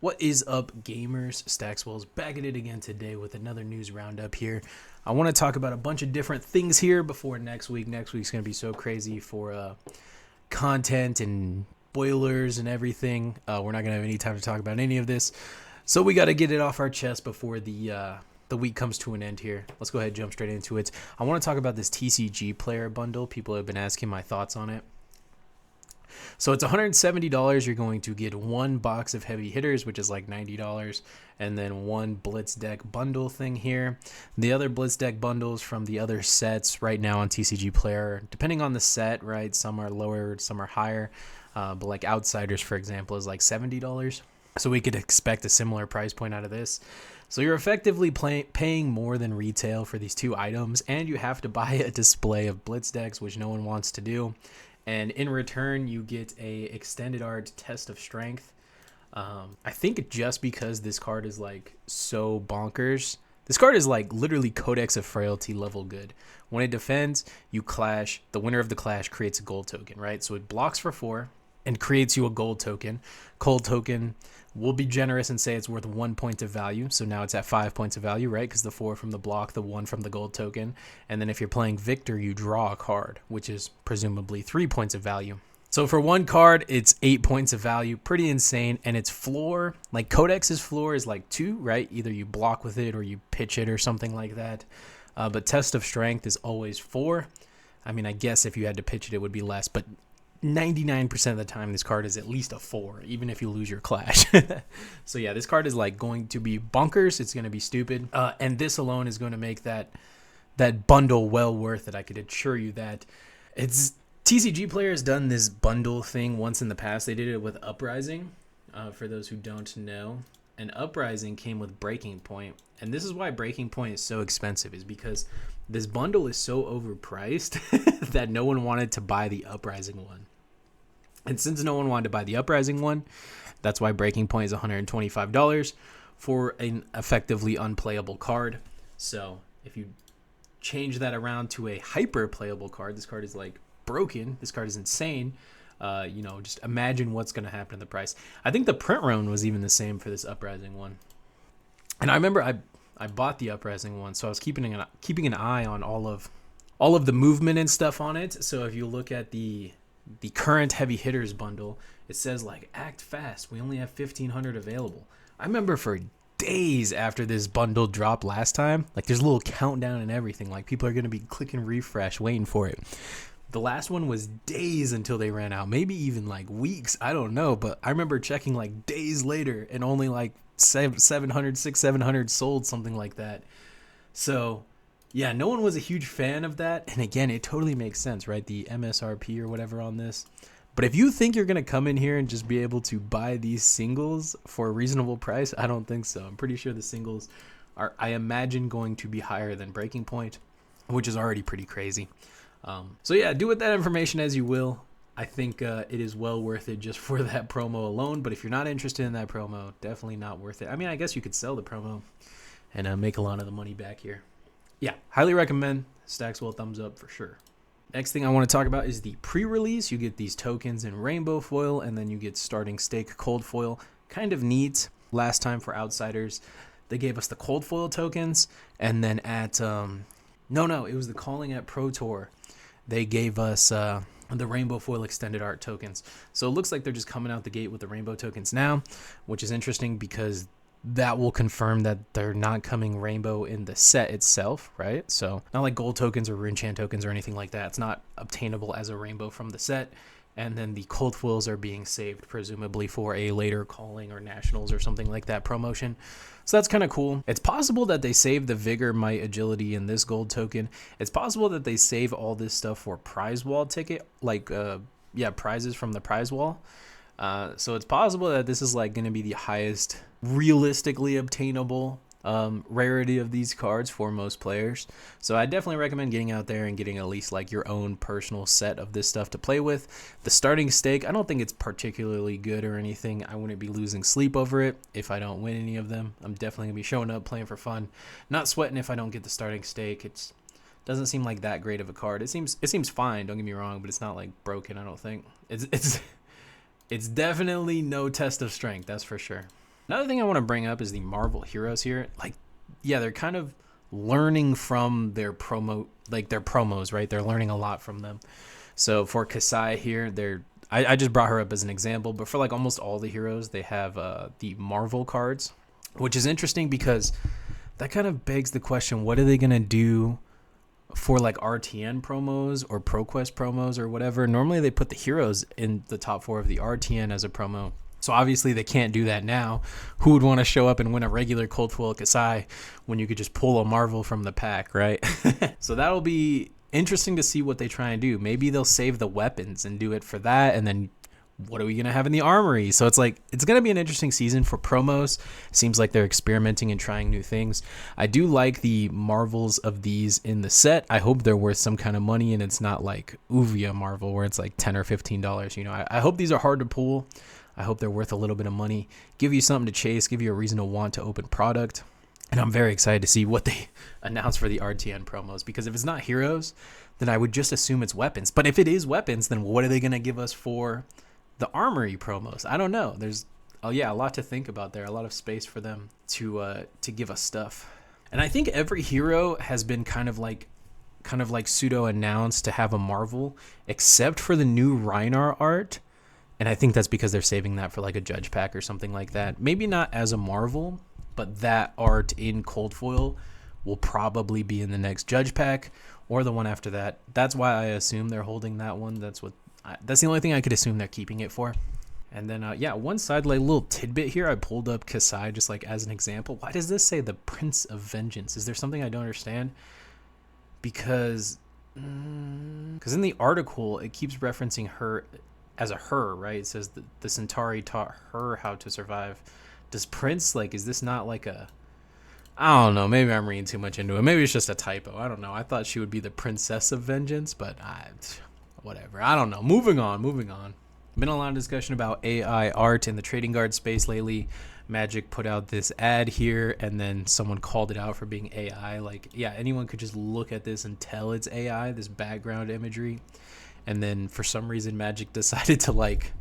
What is up, gamers? Staxwell's back at it again today with another news roundup here. I want to talk about a bunch of different things here before next week. Next week's going to be so crazy for content and spoilers and everything. We're not going to have any time to talk about any of this. So we got to get it off our chest before the week comes to an end here. Let's go ahead and jump straight into it. I want to talk about this TCGplayer Bundle. People have been asking my thoughts on it. So it's $170. You're going to get one box of heavy hitters, which is like $90, and then one Blitz deck bundle thing here. The other Blitz deck bundles from the other sets right now on TCG Player, depending on the set, right? Some are lower, some are higher. But like Outsiders, for example, is like $70. So we could expect a similar price point out of this. So you're effectively paying more than retail for these two items, and you have to buy a display of Blitz decks, which no one wants to do. And in return, you get a extended art Test of Strength. I think just because this card is like so bonkers. This card is like literally Codex of Frailty level good. When it defends, you clash. The winner of the clash creates a gold token, right? So it blocks for 4 and creates you a gold token. Gold token, we'll be generous and say it's worth 1 point of value. So now it's at 5 points of value, right? Because the 4 from the block, the 1 from the gold token. And then if you're playing Victor, you draw a card, which is presumably 3 points of value. So for one card, it's 8 points of value. Pretty insane. And its floor, like Codex's floor is like 2, right? Either you block with it or you pitch it or something like that. But Test of Strength is always 4. I mean, I guess if you had to pitch it, it would be less. But 99% of the time, this card is at least a 4, even if you lose your clash. So yeah, this card is like going to be bonkers. It's going to be stupid. And this alone is going to make that bundle well worth it. I could assure you that. TCG Player has done this bundle thing once in the past. They did it with Uprising, for those who don't know. And Uprising came with Breaking Point. And this is why Breaking Point is so expensive, is because this bundle is so overpriced that no one wanted to buy the Uprising one. And since no one wanted to buy the Uprising one, that's why Breaking Point is $125 for an effectively unplayable card. So if you change that around to a hyper playable card, this card is like broken. This card is insane. Just imagine what's going to happen to the price. I think the print run was even the same for this Uprising one. And I remember I bought the Uprising one, so I was keeping an eye on all of the movement and stuff on it. So if you look at the current heavy hitters bundle, it says like act fast. We only have 1,500 available. I remember for days after this bundle dropped last time, like there's a little countdown and everything. Like people are going to be clicking refresh, waiting for it. The last one was days until they ran out, maybe even like weeks. I don't know, but I remember checking like days later and only like 700 sold, something like that. So yeah, no one was a huge fan of that. And again, it totally makes sense, right? The MSRP or whatever on this. But if you think you're going to come in here and just be able to buy these singles for a reasonable price, I don't think so. I'm pretty sure the singles are, I imagine, going to be higher than Breaking Point, which is already pretty crazy. So yeah, do with that information as you will. I think it is well worth it just for that promo alone. But if you're not interested in that promo, definitely not worth it. I mean, I guess you could sell the promo and make a lot of the money back here. Yeah, highly recommend. Staxwell thumbs up for sure. Next thing I want to talk about is the pre-release. You get these tokens in rainbow foil, and then you get starting stake cold foil. Kind of neat. Last time for Outsiders, they gave us the cold foil tokens, and then at it was the Calling at Pro Tour. They gave us the rainbow foil extended art tokens. So it looks like they're just coming out the gate with the rainbow tokens now, which is interesting because that will confirm that they're not coming rainbow in the set itself, right? So not like gold tokens or Runechant tokens or anything like that. It's not obtainable as a rainbow from the set. And then the cold foils are being saved, presumably for a later Calling or Nationals or something like that promotion. So that's kind of cool. It's possible that they save the Vigor, Might, Agility in this gold token. It's possible that they save all this stuff for prize wall ticket, like prizes from the prize wall. So it's possible that this is like going to be the highest realistically obtainable rarity of these cards for most players. So I definitely recommend getting out there and getting at least like your own personal set of this stuff to play with. The starting stake, I don't think it's particularly good or anything. I wouldn't be losing sleep over it if I don't win any of them. I'm definitely going to be showing up, playing for fun, not sweating if I don't get the starting stake. It doesn't seem like that great of a card. It seems fine, don't get me wrong, but it's not like broken, I don't think. It's definitely no Test of Strength, that's for sure. Another thing I want to bring up is the Marvel heroes here. Like, yeah, they're kind of learning from their promos, right? They're learning a lot from them. So for Kasai here, I just brought her up as an example, but for like almost all the heroes, they have the Marvel cards, which is interesting because that kind of begs the question, what are they going to do for like RTN promos or ProQuest promos or whatever? Normally they put the heroes in the top 4 of the RTN as a promo. So obviously they can't do that now. Who would want to show up and win a regular cold foil Kasai when you could just pull a Marvel from the pack, right? So that'll be interesting to see what they try and do. Maybe they'll save the weapons and do it for that, and then what are we going to have in the armory? So it's like, it's going to be an interesting season for promos. Seems like they're experimenting and trying new things. I do like the Marvels of these in the set. I hope they're worth some kind of money and it's not like Uvia Marvel where it's like $10 or $15. You know, I hope these are hard to pull. I hope they're worth a little bit of money, give you something to chase, give you a reason to want to open product. And I'm very excited to see what they announce for the RTN promos, because if it's not heroes, then I would just assume it's weapons. But if it is weapons, then what are they going to give us for the armory promos? I don't know. There's a lot to think about there, a lot of space for them to give us stuff. And I think every hero has been kind of like pseudo announced to have a Marvel, except for the new Reinar art. And I think that's because they're saving that for like a judge pack or something like that. Maybe not as a Marvel, but that art in cold foil will probably be in the next judge pack or the one after that. That's why I assume they're holding that one. That's the only thing I could assume they're keeping it for. And then, one side like little tidbit here. I pulled up Kasai just like as an example. Why does this say the Prince of Vengeance? Is there something I don't understand? Because in the article, it keeps referencing her as a her, right? It says the Centauri taught her how to survive. Does Prince, like, is this not like a... I don't know. Maybe I'm reading too much into it. Maybe it's just a typo. I don't know. I thought she would be the Princess of Vengeance, but whatever. I don't know. Moving on. Been a lot of discussion about AI art in the trading card space lately. Magic put out this ad here, and then someone called it out for being AI. Like, yeah, anyone could just look at this and tell it's AI, this background imagery. And then for some reason, Magic decided to like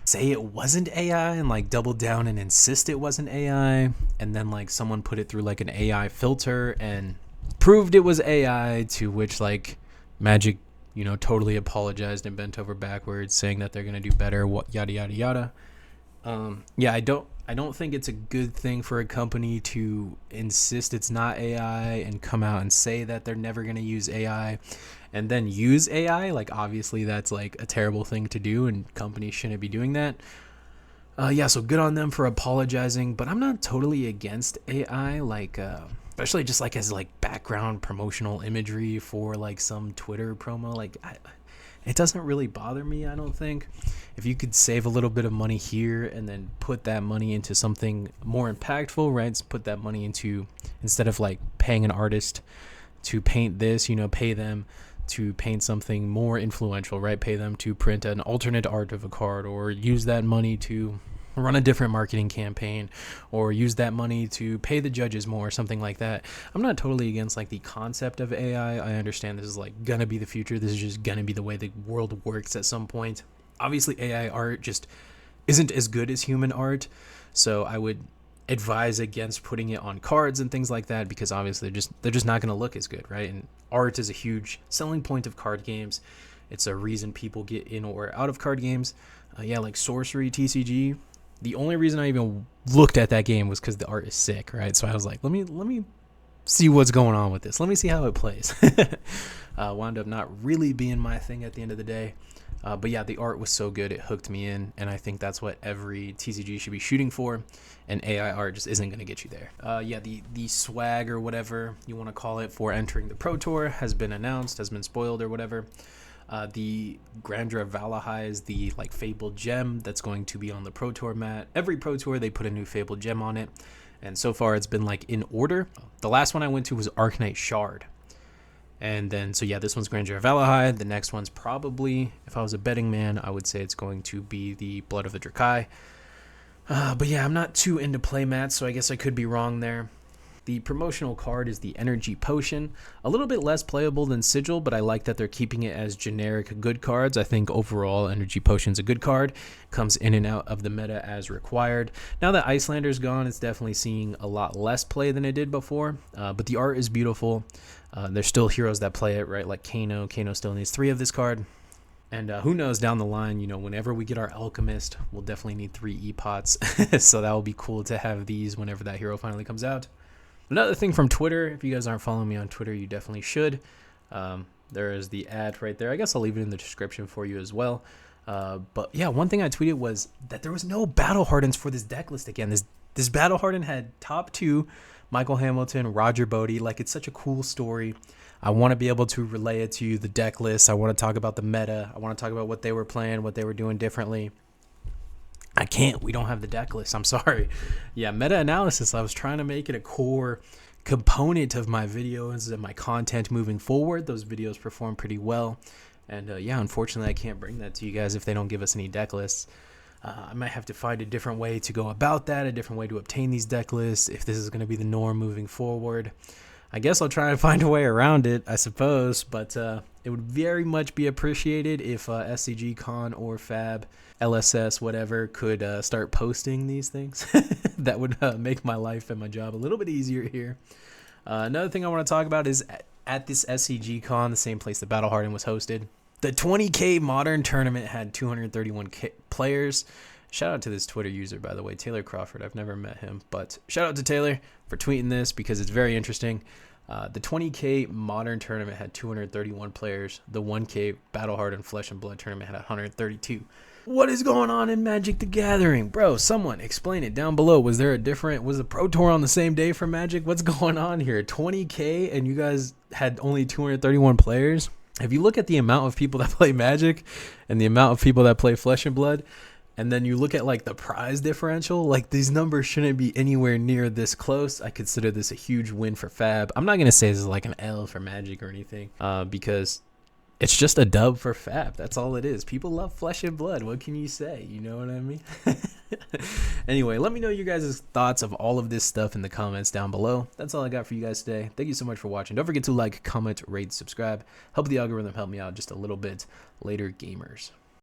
say it wasn't AI and like double down and insist it wasn't AI. And then like someone put it through like an AI filter and proved it was AI, to which like Magic, totally apologized and bent over backwards, saying that they're going to do better, yada, yada, yada. I don't think it's a good thing for a company to insist it's not AI and come out and say that they're never going to use AI and then use AI. Like, obviously that's like a terrible thing to do and companies shouldn't be doing that. So good on them for apologizing, but I'm not totally against AI, like, especially just like as like background promotional imagery for like some Twitter promo. Like, it doesn't really bother me, I don't think. If you could save a little bit of money here and then put that money into something more impactful, right? So put that money into, instead of like paying an artist to paint this, pay them to paint something more influential, right? Pay them to print an alternate art of a card, or use that money to run a different marketing campaign, or use that money to pay the judges more, or something like that. I'm not totally against like the concept of AI. I understand this is like gonna be the future. This is just gonna be the way the world works at some point. Obviously AI art just isn't as good as human art, so I would advise against putting it on cards and things like that, because obviously they're just not going to look as good, right? And art is a huge selling point of card games. It's a reason people get in or out of card games. Like Sorcery TCG, the only reason I even looked at that game was because the art is sick, right? So I was like, let me see what's going on with this. Let me see how it plays. Wound up not really being my thing at the end of the day. But yeah, the art was so good, it hooked me in, and I think that's what every TCG should be shooting for, and AI art just isn't going to get you there. The swag, or whatever you want to call it, for entering the Pro Tour has been announced, has been spoiled or whatever. The Grandra Valahai is the like Fabled Gem that's going to be on the Pro Tour mat. Every Pro Tour they put a new Fabled Gem on it, and so far it's been like in order. The last one I went to was Arknight Shard. And then, this one's Grandeur Valahai. The next one's probably, if I was a betting man, I would say it's going to be the Blood of the Drakai. I'm not too into playmats, so I guess I could be wrong there. The promotional card is the Energy Potion. A little bit less playable than Sigil, but I like that they're keeping it as generic good cards. I think overall Energy Potion's a good card. Comes in and out of the meta as required. Now that Icelander's gone, it's definitely seeing a lot less play than it did before. But the art is beautiful. There's still heroes that play it, right? Like Kano. Kano still needs 3 of this card. And who knows down the line, you know, whenever we get our Alchemist, we'll definitely need 3 E-Pots. So that will be cool to have these whenever that hero finally comes out. Another thing from Twitter, if you guys aren't following me on Twitter, you definitely should. There is the ad right there. I guess I'll leave it in the description for you as well. But yeah, one thing I tweeted was that there was no Battle Hardens for this deck list again. This Battle Harden had top 2, Michael Hamilton, Roger Bodie. Like, it's such a cool story. I want to be able to relay it to you, the deck list. I want to talk about the meta. I want to talk about what they were playing, what they were doing differently. I can't. We don't have the deck list. I'm sorry. Yeah, meta-analysis. I was trying to make it a core component of my videos and my content moving forward. Those videos perform pretty well. And yeah, unfortunately, I can't bring that to you guys if they don't give us any deck lists. I might have to find a different way to go about that, a different way to obtain these deck lists, if this is going to be the norm moving forward. I guess I'll try and find a way around it, I suppose, but it would very much be appreciated if SCGcon or Fab, LSS, whatever, could start posting these things. That would make my life and my job a little bit easier here. Another thing I want to talk about is at this SCGcon, the same place that Battle Harden was hosted, the 20K Modern Tournament had 231 players. Shout out to this Twitter user, by the way, Taylor Crawford. I've never met him, but shout out to Taylor for tweeting this because it's very interesting. The 20K Modern Tournament had 231 players. The 1K Battle Hardened Flesh and Blood Tournament had 132. What is going on in Magic the Gathering? Bro, someone explain it down below. Was the Pro Tour on the same day for Magic? What's going on here? 20K and you guys had only 231 players? If you look at the amount of people that play Magic and the amount of people that play Flesh and Blood, and then you look at like the prize differential, like these numbers shouldn't be anywhere near this close. I consider this a huge win for Fab. I'm not going to say this is like an L for Magic or anything because it's just a dub for Fab. That's all it is. People love Flesh and Blood. What can you say? You know what I mean? Anyway, let me know your guys' thoughts of all of this stuff in the comments down below. That's all I got for you guys today. Thank you so much for watching. Don't forget to like, comment, rate, subscribe. Help the algorithm help me out just a little bit. Later, gamers.